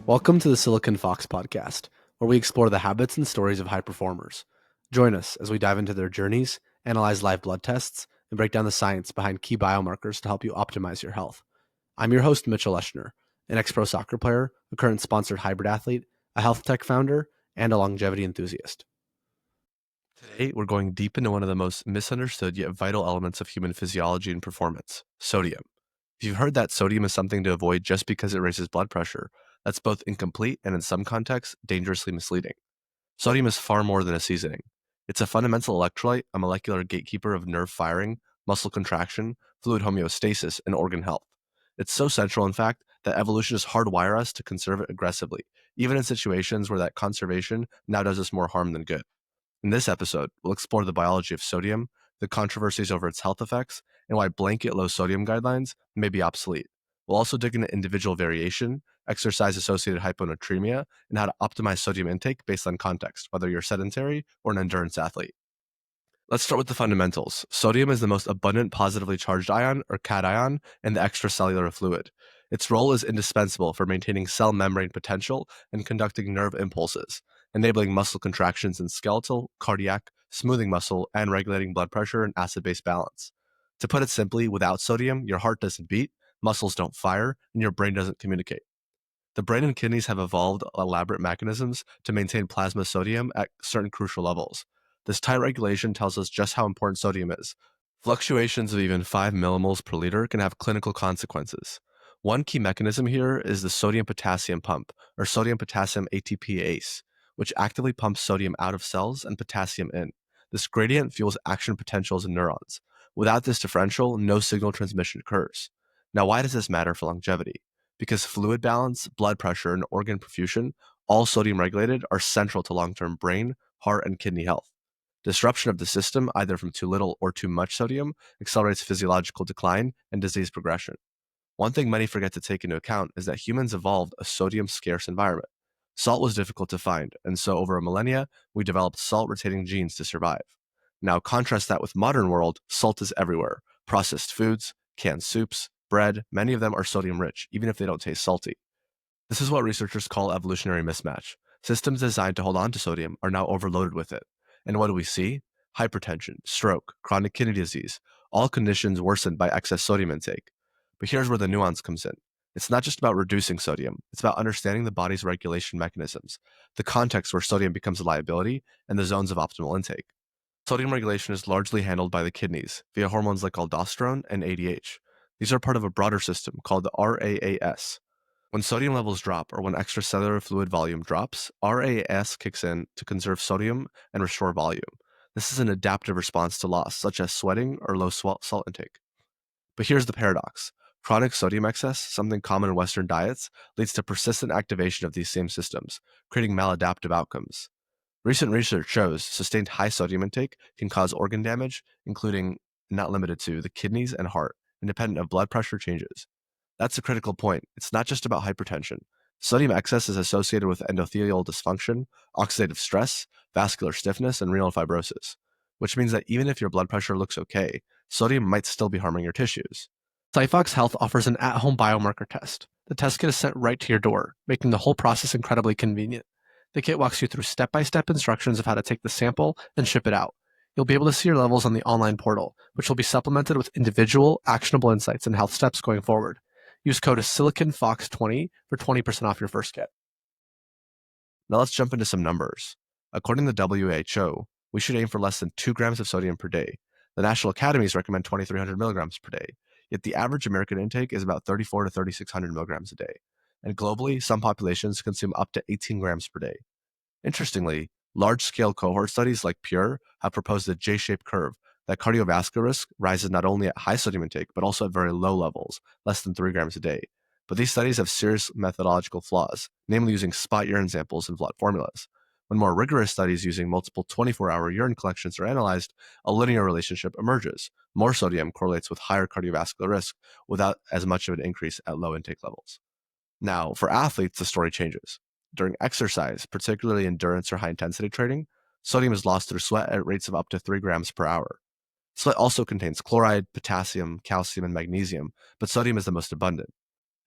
Welcome to the Silicon Fox podcast, where we explore the habits and stories of high performers. Join us as we dive into their journeys, analyze live blood tests, and break down the science behind key biomarkers to help you optimize your health. I'm your host, Mitchell Eschner, an ex-pro soccer player, a current sponsored hybrid athlete, a health tech founder, and a longevity enthusiast. Today, we're going deep into one of the most misunderstood yet vital elements of human physiology and performance, sodium. If you've heard that sodium is something to avoid just because it raises blood pressure, that's both incomplete and in some contexts, dangerously misleading. Sodium is far more than a seasoning. It's a fundamental electrolyte, a molecular gatekeeper of nerve firing, muscle contraction, fluid homeostasis, and organ health. It's so central, in fact, that evolutionists hardwire us to conserve it aggressively, even in situations where that conservation now does us more harm than good. In this episode, we'll explore the biology of sodium, the controversies over its health effects, and why blanket low sodium guidelines may be obsolete. We'll also dig into individual variation, exercise-associated hyponatremia, and how to optimize sodium intake based on context, whether you're sedentary or an endurance athlete. Let's start with the fundamentals. Sodium is the most abundant positively charged ion, or cation, in the extracellular fluid. Its role is indispensable for maintaining cell membrane potential and conducting nerve impulses, enabling muscle contractions in skeletal, cardiac, smoothing muscle, and regulating blood pressure and acid-base balance. To put it simply, without sodium, your heart doesn't beat, muscles don't fire, and your brain doesn't communicate. The brain and kidneys have evolved elaborate mechanisms to maintain plasma sodium at certain crucial levels. This tight regulation tells us just how important sodium is. Fluctuations of even 5 millimoles per liter can have clinical consequences. One key mechanism here is the sodium-potassium pump, or sodium-potassium ATPase, which actively pumps sodium out of cells and potassium in. This gradient fuels action potentials in neurons. Without this differential, no signal transmission occurs. Now, why does this matter for longevity? Because fluid balance, blood pressure, and organ perfusion, all sodium regulated, are central to long-term brain, heart, and kidney health. Disruption of the system, either from too little or too much sodium, accelerates physiological decline and disease progression. One thing many forget to take into account is that humans evolved a sodium-scarce environment. Salt was difficult to find, and so over a millennia, we developed salt-retaining genes to survive. Now contrast that with modern world, salt is everywhere. Processed foods, canned soups, bread, many of them are sodium-rich, even if they don't taste salty. This is what researchers call evolutionary mismatch. Systems designed to hold on to sodium are now overloaded with it. And what do we see? Hypertension, stroke, chronic kidney disease, all conditions worsened by excess sodium intake. But here's where the nuance comes in. It's not just about reducing sodium, it's about understanding the body's regulation mechanisms, the context where sodium becomes a liability, and the zones of optimal intake. Sodium regulation is largely handled by the kidneys via hormones like aldosterone and ADH. These are part of a broader system called the RAAS. When sodium levels drop or when extracellular fluid volume drops, RAAS kicks in to conserve sodium and restore volume. This is an adaptive response to loss, such as sweating or low salt intake. But here's the paradox. Chronic sodium excess, something common in Western diets, leads to persistent activation of these same systems, creating maladaptive outcomes. Recent research shows sustained high sodium intake can cause organ damage, including, not limited to, the kidneys and heart, independent of blood pressure changes. That's a critical point. It's not just about hypertension. Sodium excess is associated with endothelial dysfunction, oxidative stress, vascular stiffness, and renal fibrosis, which means that even if your blood pressure looks okay, sodium might still be harming your tissues. SciFox Health offers an at-home biomarker test. The test kit is sent right to your door, making the whole process incredibly convenient. The kit walks you through step-by-step instructions of how to take the sample and ship it out. You'll be able to see your levels on the online portal, which will be supplemented with individual, actionable insights and health steps going forward. Use code SiliconFox20 for 20% off your first kit. Now let's jump into some numbers. According to the WHO, we should aim for less than 2 grams of sodium per day. The national academies recommend 2,300 milligrams per day, yet the average American intake is about 3,400 to 3,600 milligrams a day. And globally, some populations consume up to 18 grams per day. Interestingly, large-scale cohort studies like PURE have proposed a J-shaped curve that cardiovascular risk rises not only at high sodium intake, but also at very low levels, less than 3 grams a day. But these studies have serious methodological flaws, namely using spot urine samples and flawed formulas. When more rigorous studies using multiple 24-hour urine collections are analyzed, a linear relationship emerges. More sodium correlates with higher cardiovascular risk without as much of an increase at low intake levels. Now, for athletes, the story changes. During exercise, particularly endurance or high-intensity training, sodium is lost through sweat at rates of up to 3 grams per hour. Sweat also contains chloride, potassium, calcium, and magnesium, but sodium is the most abundant.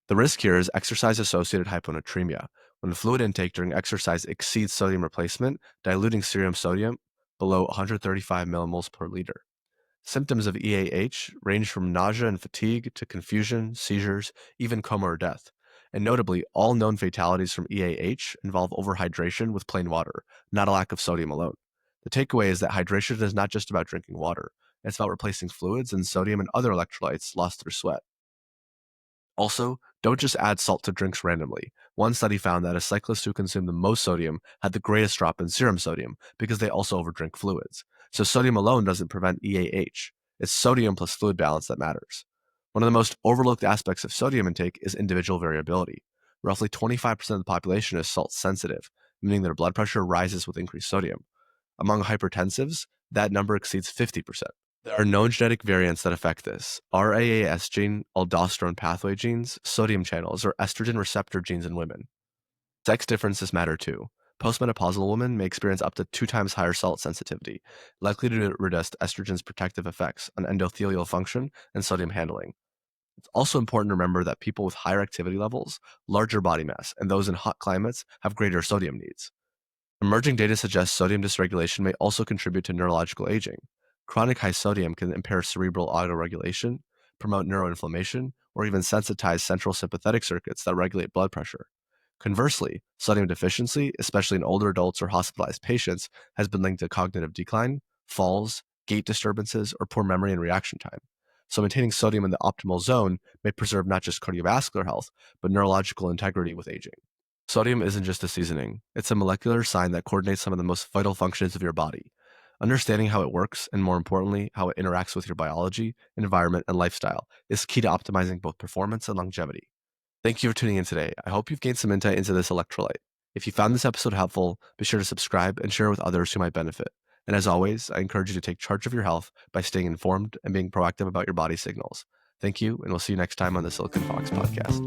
The risk here is exercise-associated hyponatremia, When fluid intake during exercise exceeds sodium replacement, diluting serum sodium below 135 millimoles per liter. Symptoms of EAH range from nausea and fatigue to confusion, seizures, even coma or death. And notably, all known fatalities from EAH involve overhydration with plain water, not a lack of sodium alone. The takeaway is that hydration is not just about drinking water, it's about replacing fluids and sodium and other electrolytes lost through sweat. Also, don't just add salt to drinks randomly. One study found that a cyclist who consumed the most sodium had the greatest drop in serum sodium because they also overdrink fluids. So sodium alone doesn't prevent EAH. It's sodium plus fluid balance that matters. One of the most overlooked aspects of sodium intake is individual variability. Roughly 25% of the population is salt sensitive, meaning their blood pressure rises with increased sodium. Among hypertensives, that number exceeds 50%. There are known genetic variants that affect this: RAAS gene, aldosterone pathway genes, sodium channels, or estrogen receptor genes in women. Sex differences matter too. Postmenopausal women may experience up to 2 times higher salt sensitivity, likely due to reduced estrogen's protective effects on endothelial function and sodium handling. It's also important to remember that people with higher activity levels, larger body mass, and those in hot climates have greater sodium needs. Emerging data suggests sodium dysregulation may also contribute to neurological aging. Chronic high sodium can impair cerebral autoregulation, promote neuroinflammation, or even sensitize central sympathetic circuits that regulate blood pressure. Conversely, sodium deficiency, especially in older adults or hospitalized patients, has been linked to cognitive decline, falls, gait disturbances, or poor memory and reaction time. So maintaining sodium in the optimal zone may preserve not just cardiovascular health, but neurological integrity with aging. Sodium isn't just a seasoning, it's a molecular sign that coordinates some of the most vital functions of your body. Understanding how it works, and more importantly, how it interacts with your biology, environment, and lifestyle, is key to optimizing both performance and longevity. Thank you for tuning in today. I hope you've gained some insight into this electrolyte. If you found this episode helpful, be sure to subscribe and share with others who might benefit. And as always, I encourage you to take charge of your health by staying informed and being proactive about your body signals. Thank you, and we'll see you next time on the Silicon Fox podcast.